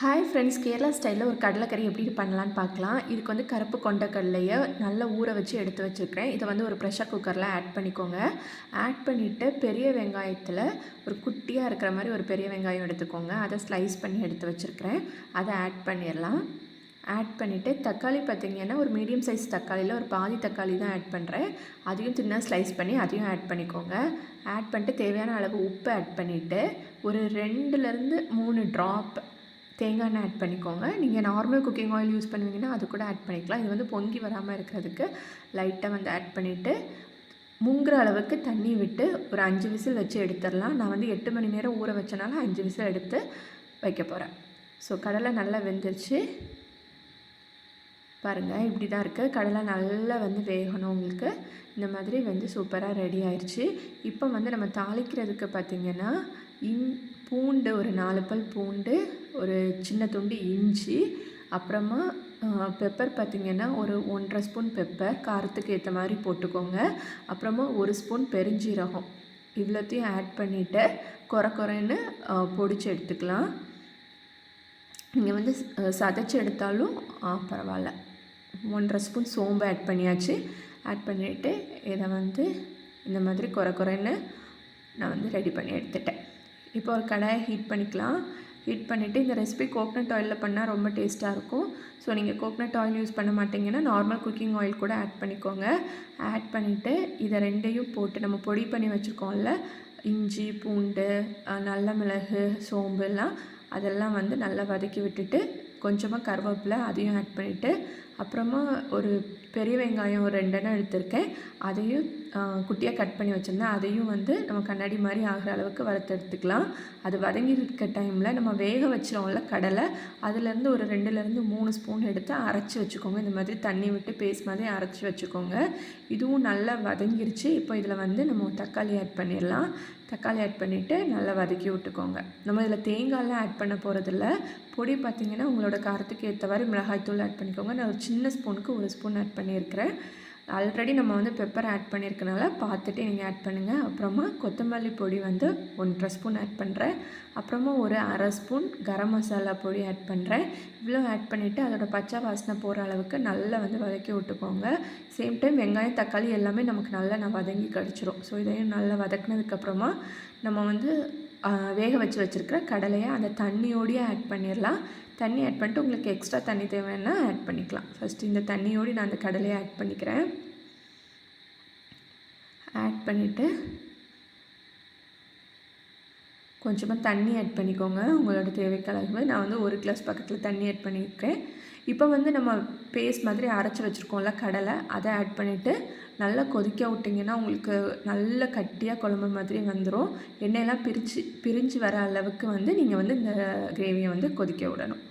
Hi friends, Kerala ஸ்டைலில் ஒரு கடலைக்கறி எப்படி பண்ணலான்னு பார்க்கலாம். இதுக்கு வந்து கருப்பு கொண்டக்கடலையை நல்லா ஊற வச்சு எடுத்து வச்சுருக்கேன். இதை வந்து ஒரு ப்ரெஷர் குக்கரில் ஆட் பண்ணிக்கோங்க. ஆட் பண்ணிவிட்டு பெரிய வெங்காயத்தில் ஒரு குட்டியாக இருக்கிற மாதிரி ஒரு பெரிய வெங்காயம் எடுத்துக்கோங்க. அதை ஸ்லைஸ் பண்ணி எடுத்து வச்சுருக்கிறேன். அதை ஆட் பண்ணிடலாம். ஆட் பண்ணிவிட்டு தக்காளி பார்த்திங்கன்னா ஒரு மீடியம் சைஸ் தக்காளியில் ஒரு பாதி தக்காளி தான் ஆட் பண்ணுறேன். அதையும் தின்னாக ஸ்லைஸ் பண்ணி அதையும் ஆட் பண்ணிக்கோங்க. ஆட் பண்ணிட்டு தேவையான அளவு உப்பு ஆட் பண்ணிவிட்டு ஒரு 2லேருந்து 3 ட்ராப் தேங்காய் எண்ணெய் ஆட் பண்ணிக்கோங்க. நீங்கள் நார்மல் குக்கிங் ஆயில் யூஸ் பண்ணுவீங்கன்னா அது கூட ஆட் பண்ணிக்கலாம். இது வந்து பொங்கி வராமல் இருக்கிறதுக்கு லைட்டாக வந்து ஆட் பண்ணிவிட்டு முங்குற அளவுக்கு தண்ணி விட்டு ஒரு 5 விசில் வச்சு எடுத்துடலாம். நான் வந்து 8 மணி நேரம் ஊற வச்சனால 5 விசில் எடுத்து வைக்க போகிறேன். ஸோ கடலை நல்லா வெந்துருச்சு பாருங்கள். இப்படி தான் இருக்குது. கடலை நல்லா வந்து வேகணும். உங்களுக்கு இந்த மாதிரி வந்து சூப்பராக ரெடி ஆயிடுச்சு. இப்போ வந்து நம்ம தாளிக்கிறதுக்கு பார்த்திங்கன்னா பூண்டு ஒரு 4 பல் பூண்டு, ஒரு சின்ன துண்டு இஞ்சி, அப்புறமா பெப்பர் பார்த்திங்கன்னா ஒரு 1½ ஸ்பூன் பெப்பர், காரத்துக்கு ஏற்ற மாதிரி போட்டுக்கோங்க. அப்புறமா 1 ஸ்பூன் பெருஞ்சீரகம், இவ்வளோத்தையும் ஆட் பண்ணிவிட்டு குறைன்னு பொடிச்சு எடுத்துக்கலாம். நீங்கள் வந்து சதைச்சி எடுத்தாலும் பரவாயில்ல. 1½ ஸ்பூன் சோம்பு ஆட் பண்ணியாச்சு. ஆட் பண்ணிவிட்டு இதை வந்து இந்த மாதிரி குறைன்னு நான் வந்து ரெடி பண்ணி எடுத்துட்டேன். இப்போ ஒரு கடாயை ஹீட் பண்ணிக்கலாம். ஹீட் பண்ணிவிட்டு இந்த ரெசிபி கோகனட் ஆயிலில் பண்ணால் ரொம்ப டேஸ்ட்டாக இருக்கும். ஸோ நீங்கள் கோகனட் ஆயில் யூஸ் பண்ண மாட்டிங்கன்னா நார்மல் குக்கிங் ஆயில் கூட ஆட் பண்ணிக்கோங்க. ஆட் பண்ணிவிட்டு இதை ரெண்டையும் போட்டு நம்ம பொடி பண்ணி வச்சுருக்கோம்ல, இஞ்சி, பூண்டு, நல்ல மிளகு, சோம்பு எல்லாம் அதெல்லாம் வந்து நல்லா வதக்கி விட்டுட்டு கொஞ்சமாக கருவேப்பிலை அதையும் ஆட் பண்ணிவிட்டு அப்புறமா ஒரு பெரிய வெங்காயம் ஒரு 2 எண்ணம் எடுத்திருக்கேன். அதையும் குட்டியாக கட் பண்ணி வச்சுருந்தேன். அதையும் வந்து நம்ம கண்ணாடி மாதிரி ஆகிற அளவுக்கு வறுத்து எடுத்துக்கலாம். அது வதங்கி இருக்க டைமில் நம்ம வேக வச்சிரோம்ல கடலை, அதுலேருந்து ஒரு 2லேருந்து 3 ஸ்பூன் எடுத்து அரைச்சி வச்சுக்கோங்க. இந்த மாதிரி தண்ணி விட்டு பேஸ்ட் மாதிரி அரைச்சி வச்சுக்கோங்க. இதுவும் நல்லா வதங்கிருச்சு. இப்போ இதில் வந்து நம்ம தக்காளி ஆட் பண்ணிடலாம். தக்காளி ஆட் பண்ணிவிட்டு நல்லா வதக்கி விட்டுக்கோங்க. நம்ம இதில் தேங்காயெலாம் ஆட் பண்ண போகிறதில்ல. பொடி பார்த்திங்கன்னா உங்களோட காரத்துக்கு ஏற்ற மாதிரி மிளகாய்த்தூள் ஆட் பண்ணிக்கோங்க. நான் ஒரு சின்ன ஸ்பூனுக்கு 1 ஸ்பூன் ஆட் பண்ணியிருக்கிறேன். ஆல்ரெடி நம்ம வந்து பெப்பர் ஆட் பண்ணியிருக்கனால பார்த்துட்டு நீங்கள் ஆட் பண்ணுங்கள். அப்புறமா கொத்தமல்லி பொடி வந்து 1½ ஸ்பூன் ஆட் பண்ணுறேன். அப்புறமா ஒரு 1/2 ஸ்பூன் கரம் மசாலா பொடி ஆட் பண்ணுறேன். இவ்வளோ ஆட் பண்ணிவிட்டு அதோட பச்சை வாசனை போகிற அளவுக்கு நல்லா வந்து வதக்கி விட்டுக்கோங்க. சேம் டைம் வெங்காயம், தக்காளி எல்லாமே நமக்கு நல்லா வதங்கி கிடச்சிரும். ஸோ இதையும் நல்லா வதக்கினதுக்கப்புறமா நம்ம வந்து வேக வச்சுருக்கிற கடலையை அந்த தண்ணியோடையே ஆட் பண்ணிடலாம். தண்ணி ஆட் பண்ணிட்டு உங்களுக்கு எக்ஸ்ட்ரா தண்ணி தேவைன்னா ஆட் பண்ணிக்கலாம். ஃபஸ்ட்டு இந்த தண்ணியோடு நான் அந்த கடலையை ஆட் பண்ணிக்கிறேன். ஆட் பண்ணிவிட்டு கொஞ்சமாக தண்ணி ஆட் பண்ணிக்கோங்க உங்களோட தேவைக்களவு. நான் வந்து 1 கிளாஸ் பக்கத்தில் தண்ணி ஆட் பண்ணியிருக்கேன். இப்போ வந்து நம்ம பேஸ்ட் மாதிரி அரைச்சி வச்சுருக்கோம்ல கடலை, அதை ஆட் பண்ணிவிட்டு நல்லா கொதிக்க விட்டிங்கன்னா உங்களுக்கு நல்ல கட்டியாக குழம்பு மாதிரி வந்துடும். எண்ணெயெல்லாம் பிரிஞ்சு வர அளவுக்கு வந்து நீங்கள் வந்து இந்த கிரேவியை வந்து கொதிக்க விடணும்.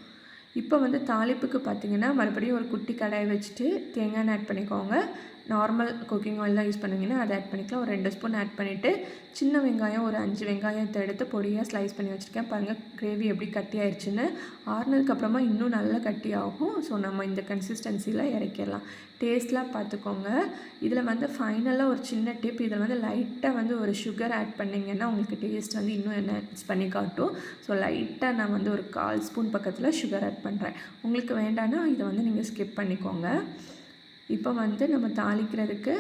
இப்போ வந்து தாளிப்புக்கு பார்த்திங்கன்னா மறுபடியும் ஒரு குட்டி கடாயை வச்சுட்டு தேங்காய் எண்ணெய் ஆட் பண்ணிக்கோங்க. நார்மல் குக்கிங் ஆயில் தான் யூஸ் பண்ணுவீங்கன்னா அதை ஆட் பண்ணிக்கலாம். ஒரு 2 ஸ்பூன் ஆட் பண்ணிவிட்டு சின்ன வெங்காயம் ஒரு 5 வெங்காயத்தை எடுத்து பொடியாக ஸ்லைஸ் பண்ணி வச்சுருக்கேன். பாருங்கள் கிரேவி எப்படி கட்டி ஆயிடுச்சுன்னு. ஆறுனதுக்கப்புறமா இன்னும் நல்லா கட்டி ஆகும். ஸோ நம்ம இந்த கன்சிஸ்டன்சியில் இறக்கிடலாம். டேஸ்ட்லாம் பார்த்துக்கோங்க. இதில் வந்து ஃபைனலாக ஒரு சின்ன டிப், இதில் வந்து லைட்டாக வந்து ஒரு சுகர் ஆட் பண்ணிங்கன்னா உங்களுக்கு டேஸ்ட் வந்து இன்னும் என்ஹான்ஸ் பண்ணி காட்டும். ஸோ லைட்டாக நான் வந்து ஒரு 1/4 ஸ்பூன் பக்கத்தில் சுகர் ஆட் பண்ணுறேன். உங்களுக்கு வேண்டான்னா இதை வந்து நீங்கள் ஸ்கிப் பண்ணிக்கோங்க. இப்போ வந்து நம்ம தாளிக்கிறதுக்கு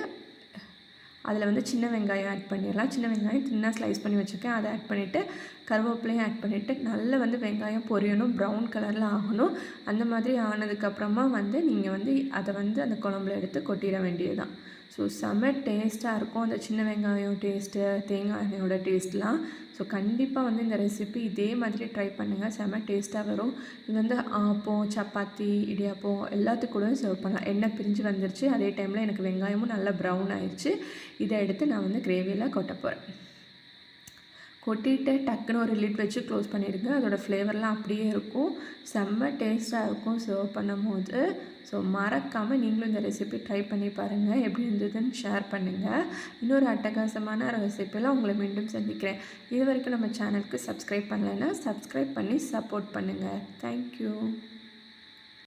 அதில் வந்து சின்ன வெங்காயம் ஆட் பண்ணிடலாம். சின்ன வெங்காயம் தின்னாக ஸ்லைஸ் பண்ணி வச்சுருக்கேன். அதை ஆட் பண்ணிவிட்டு கருவேப்பிலையும் ஆட் பண்ணிவிட்டு நல்லா வந்து வெங்காயம் பொரியணும், ப்ரௌன் கலரில் ஆகணும். அந்த மாதிரி ஆனதுக்கப்புறமா வந்து நீங்கள் வந்து அதை வந்து அந்த குழம்புல எடுத்து கொட்டிட வேண்டியது தான். ஸோ செம்ம டேஸ்ட்டாக இருக்கும் அந்த சின்ன வெங்காயம் டேஸ்ட்டு, தேங்காய் எண்ணெயோட டேஸ்ட்லாம். ஸோ கண்டிப்பாக வந்து இந்த ரெசிபி இதே மாதிரி ட்ரை பண்ணுங்கள். செம்ம டேஸ்ட்டாக வரும். இது வந்து ஆப்பம், சப்பாத்தி, இடியாப்பம் எல்லாத்துக்கு கூட சர்வ் பண்ணலாம். எண்ணெய் பிரிஞ்சு வந்துருச்சு. அதே டைமில் எனக்கு வெங்காயமும் நல்லா ப்ரௌன் ஆயிடுச்சு. இதை எடுத்து நான் வந்து கிரேவியில் கொட்ட போகிறேன். கொட்டிட்டு டக்குன்னு ஒரு லிட் வச்சு க்ளோஸ் பண்ணிடுங்க. அதோடய ஃப்ளேவர்லாம் அப்படியே இருக்கும். செம்ம டேஸ்ட்டாக இருக்கும் சர்வ் பண்ணும்போது. ஸோ மறக்காமல் நீங்களும் இந்த ரெசிபி ட்ரை பண்ணி பாருங்கள். எப்படி இருந்ததுன்னு ஷேர் பண்ணுங்கள். இன்னொரு அட்டகாசமான ரெசிப்பியில் உங்களை மீண்டும் சந்திக்கிறேன். இது வரைக்கும் நம்ம சேனலுக்கு சப்ஸ்கிரைப் பண்ணலைன்னா சப்ஸ்கிரைப் பண்ணி சப்போர்ட் பண்ணுங்கள். தேங்க்யூ.